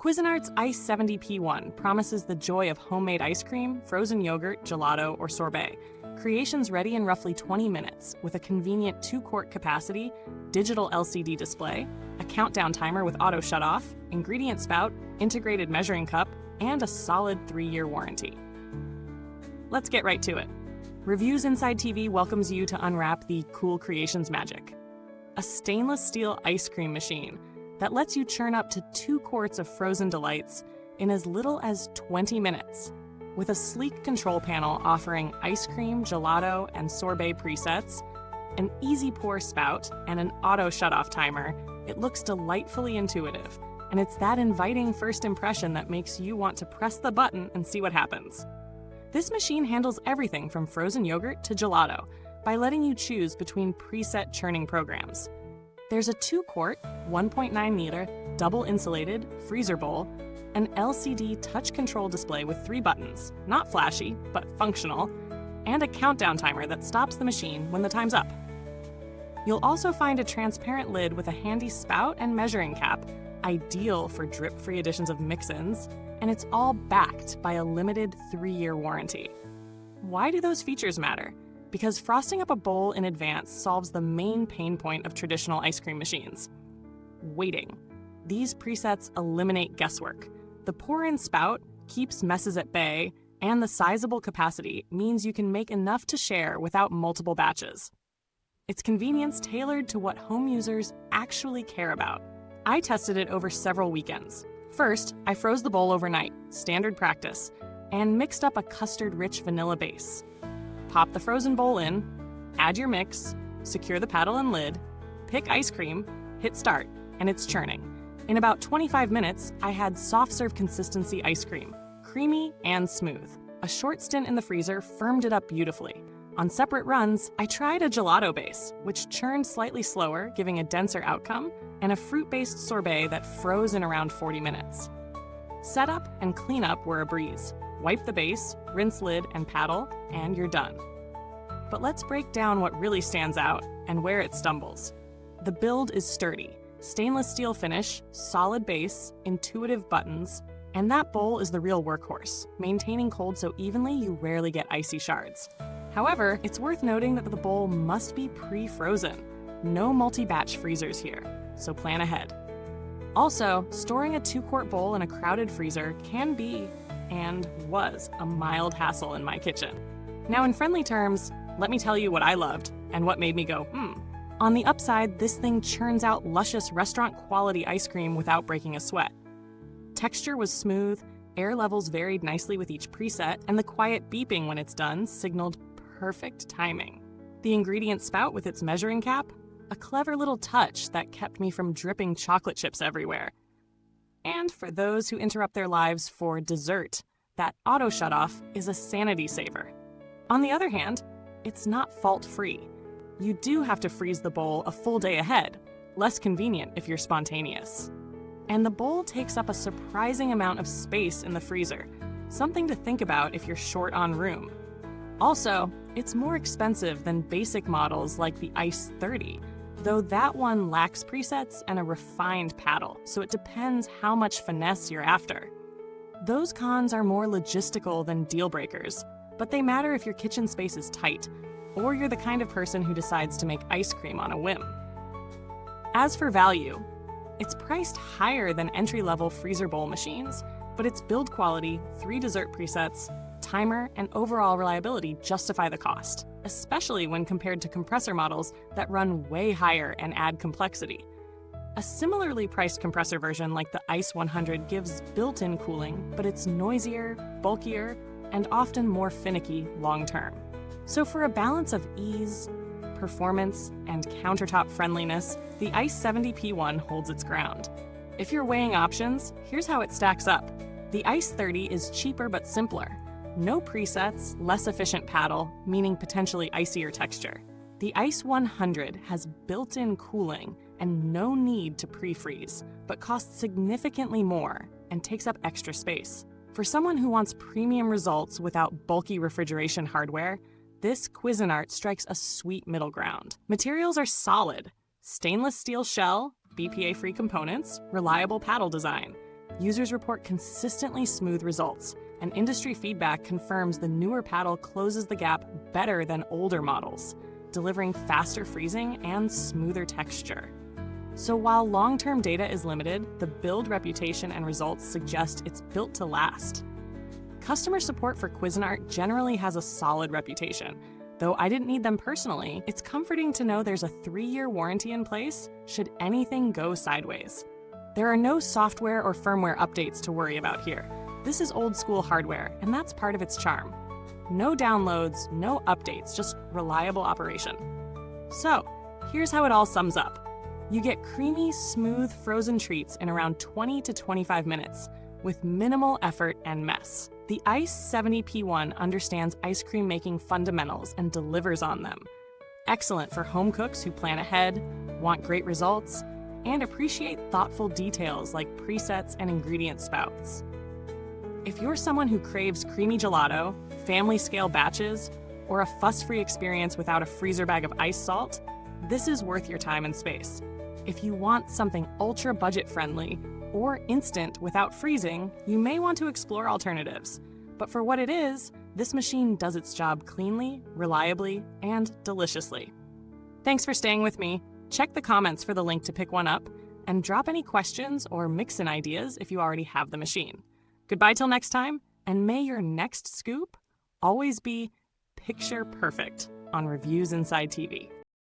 Cuisinart's Ice 70P1 promises the joy of homemade ice cream, frozen yogurt, gelato, or sorbet. Creations ready in roughly 20 minutes with a convenient 2-quart capacity, digital LCD display, a countdown timer with auto shutoff, ingredient spout, integrated measuring cup, and a solid 3-year warranty. Let's get right to it. Reviewsinside welcomes you to unwrap the cool creations magic. A stainless steel ice cream machine that lets you churn up to 2 quarts of frozen delights in as little as 20 minutes. With a sleek control panel offering ice cream, gelato, and sorbet presets, an easy pour spout, and an auto shutoff timer, it looks delightfully intuitive, and it's that inviting first impression that makes you want to press the button and see what happens. This machine handles everything from frozen yogurt to gelato by letting you choose between preset churning programs. There's a 2-quart, 1.9-liter, double-insulated freezer bowl, an LCD touch control display with 3 buttons, not flashy, but functional, and a countdown timer that stops the machine when the time's up. You'll also find a transparent lid with a handy spout and measuring cap, ideal for drip-free editions of mix-ins, and it's all backed by a limited 3-year warranty. Why do those features matter? Because frosting up a bowl in advance solves the main pain point of traditional ice cream machines: waiting. These presets eliminate guesswork. The pour-in spout keeps messes at bay, and the sizable capacity means you can make enough to share without multiple batches. It's convenience tailored to what home users actually care about. I tested it over several weekends. First, I froze the bowl overnight, standard practice, and mixed up a custard-rich vanilla base. Pop the frozen bowl in, add your mix, secure the paddle and lid, pick ice cream, hit start, and it's churning. In about 25 minutes, I had soft-serve consistency ice cream, creamy and smooth. A short stint in the freezer firmed it up beautifully. On separate runs, I tried a gelato base, which churned slightly slower, giving a denser outcome, and a fruit-based sorbet that froze in around 40 minutes. Setup and cleanup were a breeze. Wipe the base, rinse lid, and paddle, and you're done. But let's break down what really stands out and where it stumbles. The build is sturdy. Stainless steel finish, solid base, intuitive buttons, and that bowl is the real workhorse, maintaining cold so evenly you rarely get icy shards. However, it's worth noting that the bowl must be pre-frozen. No multi-batch freezers here, so plan ahead. Also, storing a 2-quart bowl in a crowded freezer can be, and was, a mild hassle in my kitchen. Now, in friendly terms, let me tell you what I loved and what made me go, On the upside, this thing churns out luscious restaurant-quality ice cream without breaking a sweat. Texture was smooth, air levels varied nicely with each preset, and the quiet beeping when it's done signaled perfect timing. The ingredient spout with its measuring cap? A clever little touch that kept me from dripping chocolate chips everywhere. And for those who interrupt their lives for dessert, that auto shutoff is a sanity saver. On the other hand, it's not fault-free. You do have to freeze the bowl a full day ahead, less convenient if you're spontaneous. And the bowl takes up a surprising amount of space in the freezer, something to think about if you're short on room. Also, it's more expensive than basic models like the Ice 30, though that one lacks presets and a refined paddle, so it depends how much finesse you're after. Those cons are more logistical than deal breakers, but they matter if your kitchen space is tight, or you're the kind of person who decides to make ice cream on a whim. As for value, it's priced higher than entry-level freezer bowl machines, but its build quality, 3 dessert presets, timer, and overall reliability justify the cost, especially when compared to compressor models that run way higher and add complexity. A similarly priced compressor version like the Ice 100 gives built-in cooling, but it's noisier, bulkier, and often more finicky long-term. So for a balance of ease, performance, and countertop friendliness, the Ice 70P1 holds its ground. If you're weighing options, here's how it stacks up. The Ice 30 is cheaper but simpler. No presets, less efficient paddle, meaning potentially icier texture. The Ice 100 has built-in cooling and no need to pre-freeze, but costs significantly more and takes up extra space. For someone who wants premium results without bulky refrigeration hardware, this Cuisinart strikes a sweet middle ground. Materials are solid: stainless steel shell, BPA-free components, reliable paddle design. Users report consistently smooth results, and industry feedback confirms the newer paddle closes the gap better than older models, delivering faster freezing and smoother texture. So while long-term data is limited, the build reputation and results suggest it's built to last. Customer support for Cuisinart generally has a solid reputation. Though I didn't need them personally, it's comforting to know there's a 3-year warranty in place should anything go sideways. There are no software or firmware updates to worry about here. This is old-school hardware, and that's part of its charm. No downloads, no updates, just reliable operation. So, here's how it all sums up. You get creamy, smooth frozen treats in around 20 to 25 minutes, with minimal effort and mess. The Ice 70P1 understands ice cream making fundamentals and delivers on them. Excellent for home cooks who plan ahead, want great results, and appreciate thoughtful details like presets and ingredient spouts. If you're someone who craves creamy gelato, family-scale batches, or a fuss-free experience without a freezer bag of ice salt, this is worth your time and space. If you want something ultra budget-friendly or instant without freezing, you may want to explore alternatives. But for what it is, this machine does its job cleanly, reliably, and deliciously. Thanks for staying with me. Check the comments for the link to pick one up, and drop any questions or mix-in ideas if you already have the machine. Goodbye till next time, and may your next scoop always be picture perfect on Reviews Inside TV.